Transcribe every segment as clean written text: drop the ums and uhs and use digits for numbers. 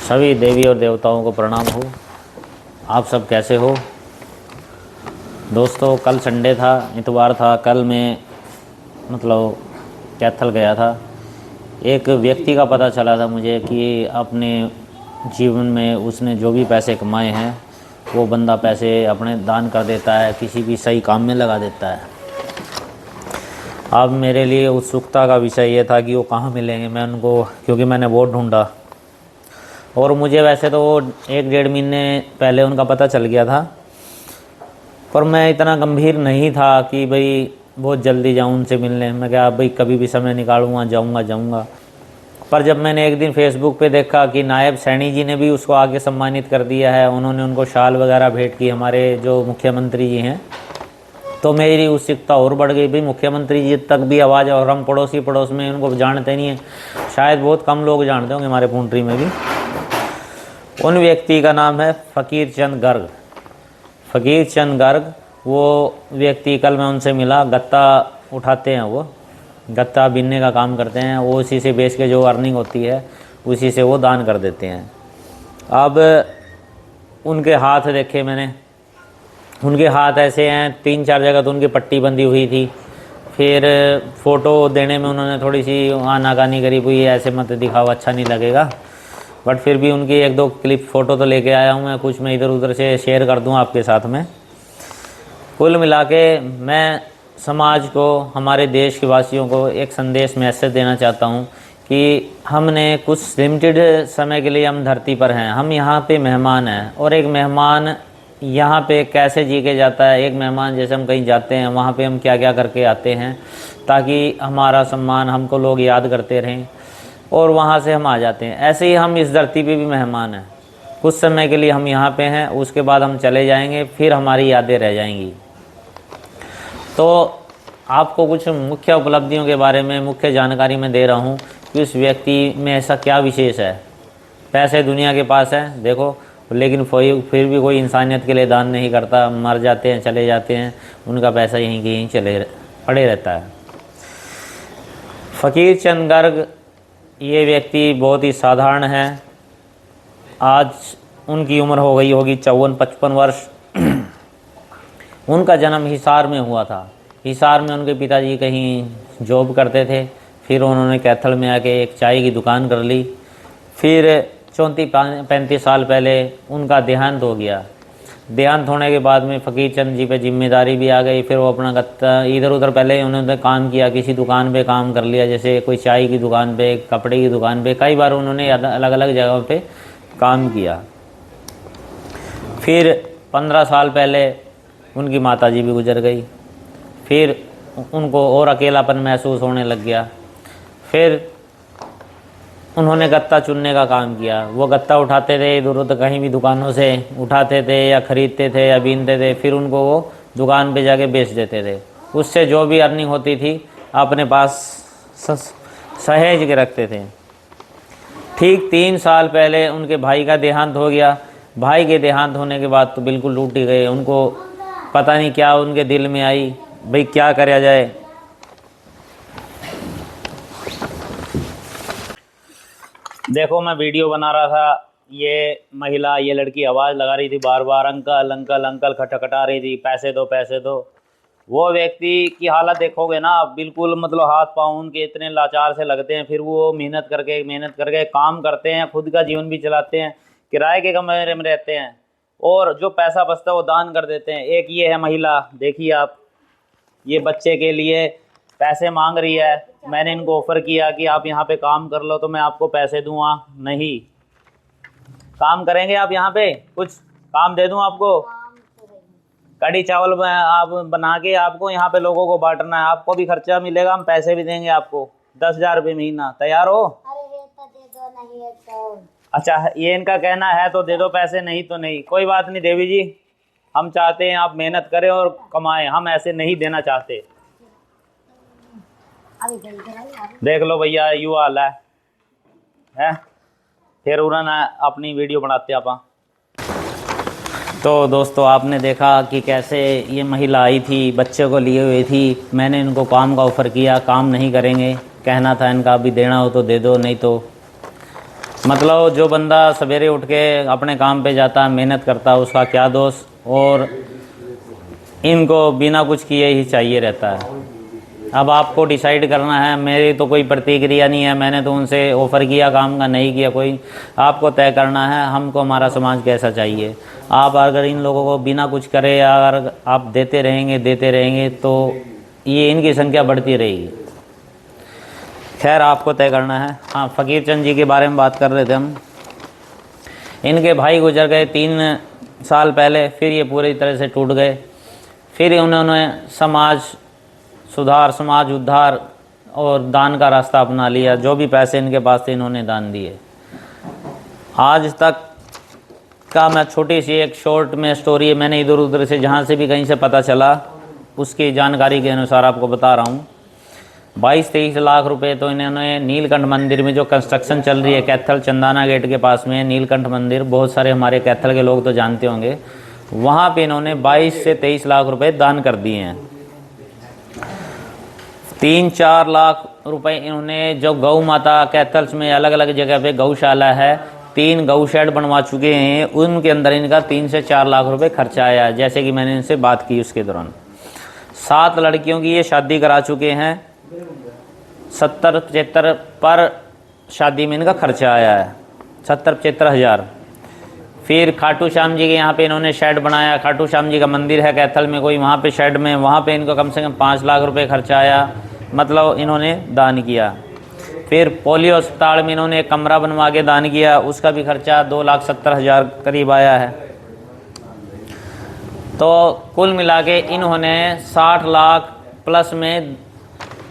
सभी देवी और देवताओं को प्रणाम हो। आप सब कैसे हो दोस्तों। कल संडे था, इतवार था। कल मैं कैथल गया था। एक व्यक्ति का पता चला था मुझे कि अपने जीवन में उसने जो भी पैसे कमाए हैं वो बंदा पैसे अपने दान कर देता है, किसी भी सही काम में लगा देता है। अब मेरे लिए उत्सुकता का विषय ये था कि वो कहाँ मिलेंगे। मैं उनको, क्योंकि मैंने बहुत ढूंढा और मुझे वैसे तो वो 1-1.5 महीने पहले उनका पता चल गया था, पर मैं इतना गंभीर नहीं था कि भाई बहुत जल्दी जाऊँ उनसे मिलने। मैं क्या भाई कभी भी समय निकालूँगा, जाऊँगा। पर जब मैंने एक दिन फेसबुक पे देखा कि नायब सैनी जी ने भी उसको आगे सम्मानित कर दिया है, उन्होंने उनको शाल वगैरह भेंट की, हमारे जो मुख्यमंत्री जी हैं, तो मेरी उत्सुकता और बढ़ गई। भाई मुख्यमंत्री जी तक भी आवाज़, और हम पड़ोस में उनको जानते नहीं हैं, शायद बहुत कम लोग जानते होंगे हमारे पुंडरी में भी। उन व्यक्ति का नाम है फ़कीर चंद गर्ग। फ़कीर चंद गर्ग वो व्यक्ति, कल मैं उनसे मिला। गत्ता उठाते हैं, वो गत्ता बीनने का काम करते हैं। वो उसी से बेच के जो अर्निंग होती है उसी से वो दान कर देते हैं। अब उनके हाथ देखे मैंने, उनके हाथ ऐसे हैं, 3-4 जगह तो उनकी पट्टी बंधी हुई थी। फिर फ़ोटो देने में उन्होंने थोड़ी सी आनाकानी करी, हुई ऐसे मत दिखाओ, अच्छा नहीं लगेगा। बट फिर भी उनकी 1-2 क्लिप फ़ोटो तो लेके आया हूँ मैं, कुछ मैं इधर उधर से शेयर कर दूँ आपके साथ में। कुल मिला के मैं समाज को, हमारे देश के वासियों को एक संदेश मैसेज देना चाहता हूँ कि हमने कुछ लिमिटेड समय के लिए हम धरती पर हैं। हम यहाँ पे मेहमान हैं, और एक मेहमान यहाँ पे कैसे जी के जाता है, एक मेहमान जैसे हम कहीं जाते हैं वहाँ पे हम क्या क्या करके आते हैं ताकि हमारा सम्मान, हमको लोग याद करते रहें, और वहाँ से हम आ जाते हैं। ऐसे ही हम इस धरती पे भी मेहमान हैं। कुछ समय के लिए हम यहाँ पे हैं, उसके बाद हम चले जाएंगे, फिर हमारी यादें रह जाएंगी। तो आपको कुछ मुख्य उपलब्धियों के बारे में मुख्य जानकारी मैं दे रहा हूँ कि उस व्यक्ति में ऐसा क्या विशेष है। पैसे दुनिया के पास है देखो, लेकिन फिर भी कोई इंसानियत के लिए दान नहीं करता। मर जाते हैं, चले जाते हैं, उनका पैसा यहीं के यहीं चले पड़े रहता है। फ़कीर चंद गर्ग ये व्यक्ति बहुत ही साधारण है। आज उनकी उम्र हो गई होगी 54-55 वर्ष। उनका जन्म हिसार में हुआ था। हिसार में उनके पिताजी कहीं जॉब करते थे, फिर उन्होंने कैथल में आके एक चाय की दुकान कर ली। फिर 34-35 साल पहले उनका देहांत हो गया। देहांत होने के बाद में फ़कीर चंद जी पे जिम्मेदारी भी आ गई। फिर वो अपना गत्ता इधर उधर, पहले उन्होंने काम किया, किसी दुकान पे काम कर लिया, जैसे कोई चाय की दुकान पे, कपड़े की दुकान पे, कई बार उन्होंने अलग अलग जगहों पे काम किया। फिर 15 साल पहले उनकी माताजी भी गुजर गई। फिर उनको और अकेलापन महसूस होने लग गया। फिर उन्होंने गत्ता चुनने का काम किया। वो गत्ता उठाते थे, इधर उधर कहीं भी दुकानों से उठाते थे या ख़रीदते थे या बीनते थे, फिर उनको वो दुकान पे जाके बेच देते थे। उससे जो भी अर्निंग होती थी अपने पास सहेज के रखते थे। ठीक 3 साल पहले उनके भाई का देहांत हो गया। भाई के देहांत होने के बाद तो बिल्कुल लूट ही गए। उनको पता नहीं क्या उनके दिल में आई, भाई क्या करा जाए। देखो मैं वीडियो बना रहा था, ये महिला, ये लड़की आवाज़ लगा रही थी बार बार, अंकल अंकल अंकल खटखटा रही थी, पैसे दो पैसे दो। वो व्यक्ति की हालत देखोगे ना, बिल्कुल हाथ पाँव उनके इतने लाचार से लगते हैं। फिर वो मेहनत करके काम करते हैं, खुद का जीवन भी चलाते हैं, किराए के कमरे में रहते हैं, और जो पैसा बचता है वो दान कर देते हैं। एक ये है महिला, देखिए आप, ये बच्चे के लिए पैसे मांग रही है। मैंने इनको ऑफ़र किया कि आप यहाँ पे काम कर लो तो मैं आपको पैसे दूँगा। नहीं, काम करेंगे आप यहाँ पे, कुछ काम दे दूँ आपको? कड़ी चावल में आप बना के आपको यहाँ पे लोगों को बांटना है, आपको भी खर्चा मिलेगा, हम पैसे भी देंगे आपको 10,000 रुपये महीना। तैयार हो? अरे तो दे दो, नहीं है तो। अच्छा, ये इनका कहना है तो दे दो पैसे, नहीं तो नहीं। कोई बात नहीं देवी जी, हम चाहते हैं आप मेहनत करें और कमाएं, हम ऐसे नहीं देना चाहते। देख लो भैया, यू हाल है। फिर उन्होंने अपनी वीडियो बनाते आप। तो दोस्तों आपने देखा कि कैसे ये महिला आई थी, बच्चे को लिए हुई थी। मैंने इनको काम का ऑफ़र किया, काम नहीं करेंगे। कहना था इनका अभी देना हो तो दे दो, नहीं तो मतलब जो बंदा सवेरे उठ के अपने काम पे जाता है, मेहनत करता है, उसका क्या दोष। और इनको बिना कुछ किए ही चाहिए रहता है। अब आपको डिसाइड करना है, मेरी तो कोई प्रतिक्रिया नहीं है, मैंने तो उनसे ऑफ़र किया काम का, नहीं किया कोई। आपको तय करना है हमको हमारा समाज कैसा चाहिए। आप अगर इन लोगों को बिना कुछ करे अगर आप देते रहेंगे तो ये इनकी संख्या बढ़ती रहेगी। खैर आपको तय करना है। हाँ, फ़कीर चंद जी के बारे में बात कर रहे थे हम। इनके भाई गुजर गए 3 साल पहले, फिर ये पूरी तरह से टूट गए। फिर उन्होंने समाज सुधार, समाज उद्धार और दान का रास्ता अपना लिया। जो भी पैसे इनके पास थे इन्होंने दान दिए। आज तक का मैं छोटी सी एक शॉर्ट में स्टोरी मैंने इधर उधर से जहाँ से भी कहीं से पता चला उसकी जानकारी के अनुसार आपको बता रहा हूँ। 22-23 लाख रुपए तो इन्होंने नीलकंठ मंदिर में जो कंस्ट्रक्शन चल रही है कैथल चंदाना गेट के पास में नीलकंठ मंदिर, बहुत सारे हमारे कैथल के लोग तो जानते होंगे, वहाँ पे इन्होंने 22 से 23 लाख रुपए दान कर दिए हैं। 3-4 लाख रुपए इन्होंने जो गौ माता कैथल्स में अलग अलग जगह पे गौशाला है, 3 गौ शेड बनवा चुके हैं, उनके अंदर इनका 3 से 4 लाख रुपए खर्चा आया, जैसे कि मैंने इनसे बात की उसके दौरान। 7 लड़कियों की ये शादी करा चुके हैं। 70-75 पर शादी में इनका खर्चा आया है, 70-75 हज़ार। फिर खाटू श्याम जी के यहाँ पे इन्होंने शेड बनाया। खाटू श्याम जी का मंदिर है कैथल में कोई, वहाँ पे शेड में, वहाँ पे इनको कम से कम 5 लाख रुपए खर्चा आया, मतलब इन्होंने दान किया। फिर पोलियो अस्पताल में इन्होंने एक कमरा बनवा के दान किया, उसका भी खर्चा 2,70,000 करीब आया है। तो कुल मिला के इन्होंने 60 लाख प्लस में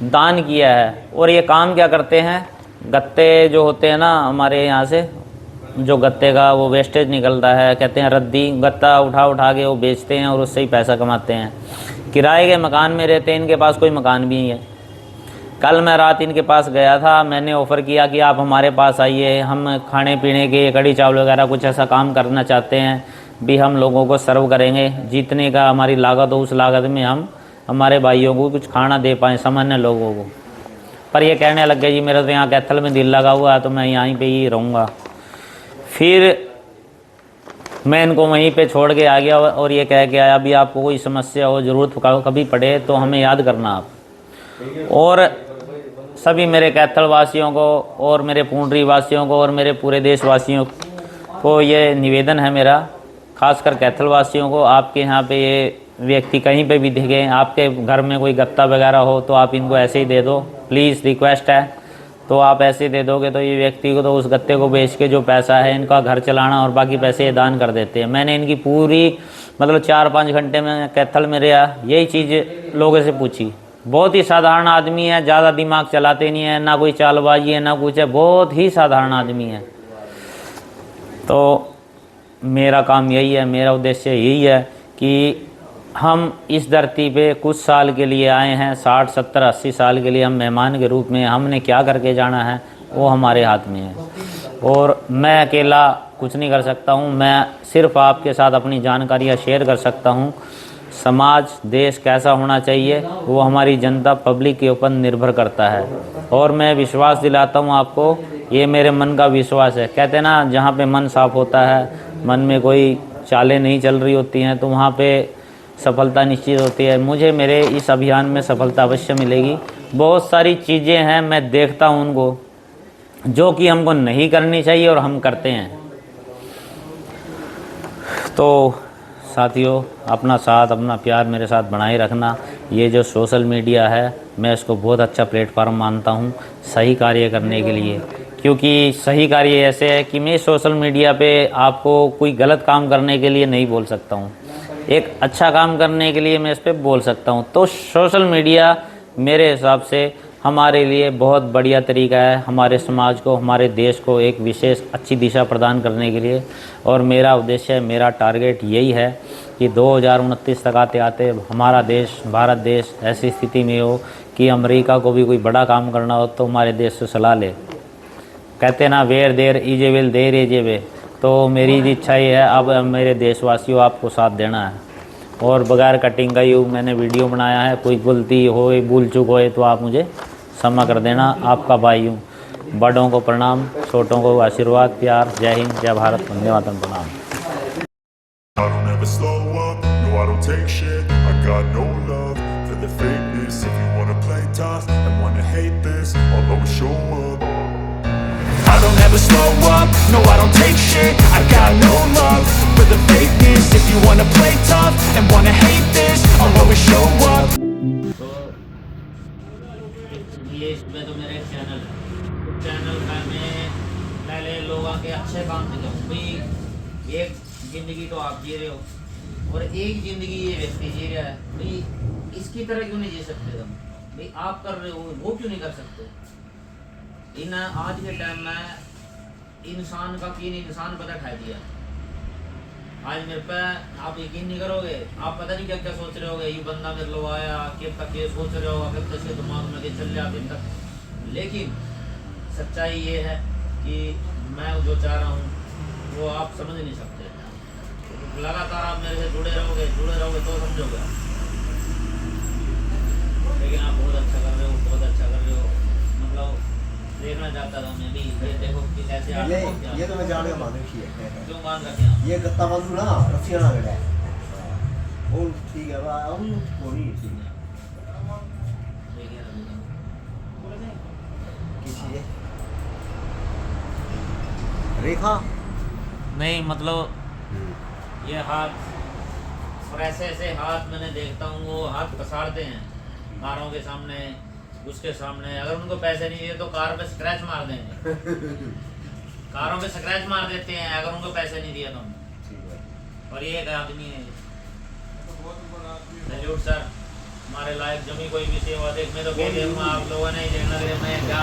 दान किया है। और ये काम क्या करते हैं, गत्ते जो होते हैं ना हमारे यहाँ से, जो गत्ते का वो वेस्टेज निकलता है, कहते हैं रद्दी, गत्ता उठा के वो बेचते हैं और उससे ही पैसा कमाते हैं। किराए के मकान में रहते हैं, इनके पास कोई मकान भी नहीं है। कल मैं रात इनके पास गया था, मैंने ऑफ़र किया कि आप हमारे पास आइए, हम खाने पीने के कड़ी चावल वगैरह कुछ ऐसा काम करना चाहते हैं भी, हम लोगों को सर्व करेंगे, जितने का हमारी लागत हो उस लागत में हम हमारे भाइयों को कुछ खाना दे पाएँ, सामान्य लोगों को। पर ये कहने लग गए जी मेरा तो यहाँ कैथल में दिल लगा हुआ है तो मैं यहीं पे ही रहूँगा। फिर मैं इनको वहीं पे छोड़ के आ गया और ये कह के आया, अभी आपको कोई समस्या हो, ज़रूरत कभी पड़े तो हमें याद करना आप। और सभी मेरे कैथल वासियों को और मेरे पुंडरी वासियों को और मेरे पूरे देशवासियों को ये निवेदन है मेरा, खासकर कैथल वासियों को, आपके यहाँ पे ये व्यक्ति कहीं पे भी दिखे, आपके घर में कोई गत्ता वगैरह हो तो आप इनको ऐसे ही दे दो, प्लीज़ रिक्वेस्ट है। तो आप ऐसे दे दोगे तो ये व्यक्ति को तो उस गत्ते को बेच के जो पैसा है इनका घर चलाना और बाकी पैसे दान कर देते हैं। मैंने इनकी पूरी मतलब 4-5 घंटे में कैथल में रहा, यही चीज़ लोगों से पूछी। बहुत ही साधारण आदमी है, ज़्यादा दिमाग चलाते नहीं है, ना कोई चालबाजी है ना कुछ है, बहुत ही साधारण आदमी है। तो मेरा काम यही है, मेरा उद्देश्य यही है कि हम इस धरती पे कुछ साल के लिए आए हैं, 60, 70, 80 साल के लिए हम मेहमान के रूप में, हमने क्या करके जाना है वो हमारे हाथ में है। और मैं अकेला कुछ नहीं कर सकता हूँ, मैं सिर्फ आपके साथ अपनी जानकारियाँ शेयर कर सकता हूँ। समाज देश कैसा होना चाहिए वो हमारी जनता पब्लिक के ऊपर निर्भर करता है। और मैं विश्वास दिलाता हूँ आपको, ये मेरे मन का विश्वास है। कहते हैं ना, जहाँ पे मन साफ होता है, मन में कोई चालें नहीं चल रही होती हैं, तो वहाँ पे सफलता निश्चित होती है। मुझे मेरे इस अभियान में सफलता अवश्य मिलेगी। बहुत सारी चीज़ें हैं, मैं देखता हूँ उनको, जो कि हमको नहीं करनी चाहिए और हम करते हैं। तो साथियों, अपना साथ अपना प्यार मेरे साथ बनाए रखना। ये जो सोशल मीडिया है, मैं इसको बहुत अच्छा प्लेटफॉर्म मानता हूँ सही कार्य करने के लिए, क्योंकि सही कार्य ऐसे है कि मैं सोशल मीडिया पे आपको कोई गलत काम करने के लिए नहीं बोल सकता हूँ, एक अच्छा काम करने के लिए मैं इस पर बोल सकता हूँ। तो सोशल मीडिया मेरे हिसाब से हमारे लिए बहुत बढ़िया तरीका है, हमारे समाज को, हमारे देश को एक विशेष अच्छी दिशा प्रदान करने के लिए। और मेरा उद्देश्य, मेरा टारगेट यही है कि 2029 तक आते आते हमारा देश, भारत देश ऐसी स्थिति में हो कि अमेरिका को भी कोई बड़ा काम करना हो तो हमारे देश से सलाह ले। कहते ना, where there is a will there is a way. तो मेरी इच्छा ये है, अब मेरे देशवासियों आपको साथ देना है। और बगैर कटिंग का ही मैंने वीडियो बनाया है, कोई गलती हो, भूल चूक होए तो आप मुझे क्षमा कर देना, आपका भाई हूँ। बड़ों को प्रणाम, छोटों को आशीर्वाद, प्यार। जय हिंद, जय भारत, वंदे मातरम, प्रणाम। I don't ever slow up, no I don't take shit. I got no love for the fakeness. If you wanna play tough and wanna hate this, I'll always show up. I don't ever slow up, no I don't take shit. I got no love for the fakeness. If you wanna play tough and wanna hate this, I'll always show up. तो ये इसमें तो मेरा एक channel है, channel का मैं पहले लोगों के अच्छे काम दिखाऊँ भाई। एक ज़िंदगी तो आप जी रहे हो और एक ज़िंदगी ये व्यक्ति जी रहा है भाई, इसकी तरह क्यों नहीं जी सकते तुम भाई? आप कर रहे हो वो क्यों नहीं कर सकते? इन आज के टाइम में इंसान का तीन इंसान पता खा दिया। आज मेरे पे आप यकीन नहीं करोगे, आप पता नहीं क्या क्या सोच रहे होगे, ये बंदा मेरे लो आया कब तक ये सोच रहे होगा, कब तक दिमाग में चल जाते तक। लेकिन सच्चाई ये है कि मैं जो चाह रहा हूँ वो आप समझ नहीं सकते। लगातार आप मेरे से जुड़े रहोगे तो समझोगे। लेकिन आप बहुत अच्छा कर रहे हो, बहुत अच्छा कर रहे हो। मतलब देखना चाहता था मैं भी, देखो कि कैसे आप ये तो मैं जाने का मानूं की है। क्यों मान रखे हैं? ये गत्ता बांधू ना रस्सियां ना गड़ा वो ठीक है बा हम कोनी ठीक है किसी है रेखा नहीं, मतलब ये हाथ और ऐसे ऐसे हाथ मैंने देखता हूँ, वो हाथ पसारते हैं कारों के सामने, उसके सामने। अगर उनको पैसे नहीं दिए तो कार पे स्क्रैच मार देंगे, कारों पे स्क्रैच मार देते हैं अगर उनको पैसे नहीं दिए तो। और ये एक आदमी है सैल्यूट सर, हमारे लायक जमी कोई भी सेवा देख मैं तो कह दूँगा आप लोगों ने देखना कि मैं क्या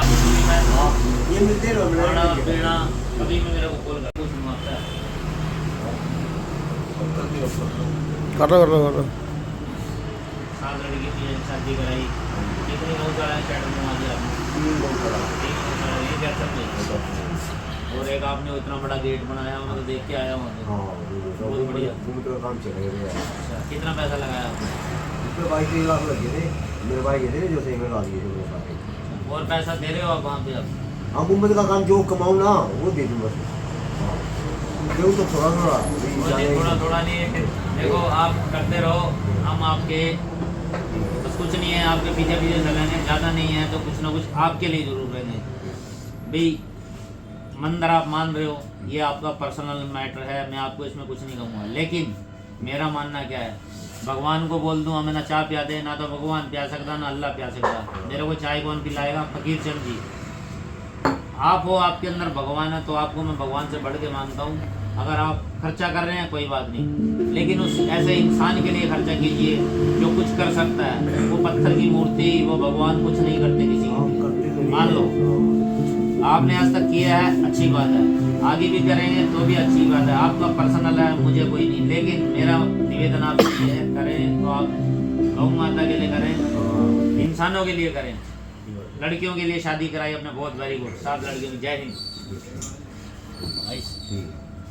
ये मिलते रहो खाना पीना कभी भी मेरे को कॉल कर पूछ मांगता है। कर लो सात लड़की की शादी कराई, कितनी गौशाला है शहर में घुमा दिया आपने, ये क्या सब नहीं। और एक आपने इतना बड़ा गेट बनाया, मैं तो देख के आया हूँ, बहुत बढ़िया काम चल रहा है। अच्छा, कितना पैसा लगाया आपने? इसमें 22 लाख लगे थे मेरे भाई गए थे जो से में ला दिए थे सारे। और पैसा दे रहे हो आप वहाँ पे? अब हम मुंबई का काम जो कमाऊँ ना वो दे दूँगा जो तो थोड़ा थोड़ा नहीं है। देखो आप करते रहो, हम आपके बस कुछ नहीं है, आपके पीछे चलेंगे, ज़्यादा नहीं है तो कुछ ना कुछ आपके लिए जरूर रहेंगे भाई। मंदिर आप मान रहे हो, ये आपका पर्सनल मैटर है, मैं आपको इसमें कुछ नहीं कहूँगा। लेकिन मेरा मानना क्या है, भगवान को बोल दूँ हमें ना चाय पिया दे, ना तो भगवान पिया सकता ना अल्लाह पिया सकता। मेरे को चाय कौन पिलाएगा? फकीर चंद जी। आप हो, आपके अंदर भगवान है, तो आपको मैं भगवान से बढ़ के मानता हूँ। अगर आप खर्चा कर रहे हैं कोई बात नहीं, लेकिन उस ऐसे इंसान के लिए खर्चा कीजिए जो कुछ कर सकता है। वो पत्थर की मूर्ति, वो भगवान कुछ नहीं करते किसी की। मान लो आपने आज तक किया है, अच्छी बात है, आगे भी करेंगे तो भी अच्छी बात है, आपका पर्सनल है, मुझे कोई नहीं। लेकिन मेरा निवेदन आपसे ये है, करें तो आप गौ माता के लिए करें, इंसानों के लिए करें। लड़कियों के लिए शादी कराई अपने, बहुत वेरी गुड, 7 लड़कियों की। जय हिंद।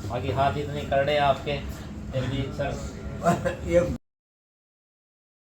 बाकी हाथ इतने करड़े आपके फिर भी सर